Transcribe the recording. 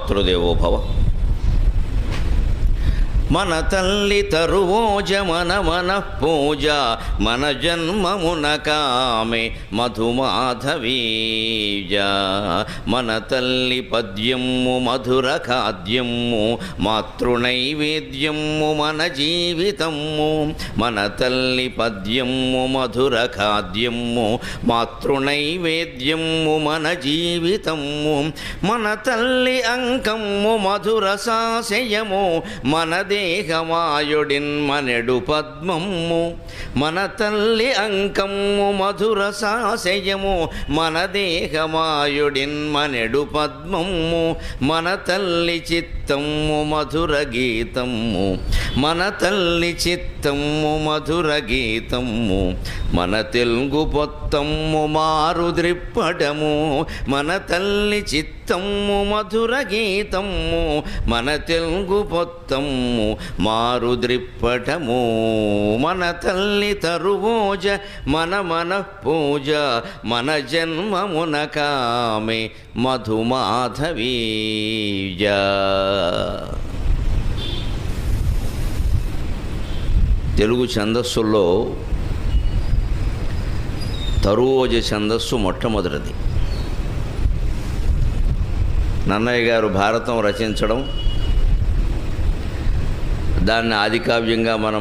మాతృదేవో భవ. మన తల్లి తరువోజ మన పూజ మన జన్మమున కామె మధుమాధవీజ. మన తల్లి పద్యము మధుర ఖాద్యము మాతృనైవేద్యము మన జీవితము. మన తల్లి పద్యము మధుర ఖాద్యము మాతృనైవేద్యము మన జీవితము. మన తల్లి అంకము మధుర సాశయము మన దేహమాయుడిన్ మనెడు పద్మము. మన తల్లి అంకము మధుర సాశయము మన దేహమాయుడిన్ మనెడు పద్మము. మన తల్లి చిత్తము మధుర గీతము. మన తల్లి చిత్తము మధుర గీతము. మన తెలుగు పొత్తము మారు ద్రిప్పటము. మన తల్లి చిత్తము మధుర గీతము. మన తెలుగు పొత్తము మారు ద్రిప్పటము. మన తల్లి తరువోజ మన పూజ మన జన్మమున కామె మధుమాధవీజ. తెలుగు ఛందస్సుల్లో తరువోజ ఛందస్సు మొట్టమొదటిది. నన్నయ్య గారు భారతం రచించడం, దాన్ని ఆదికావ్యంగా మనం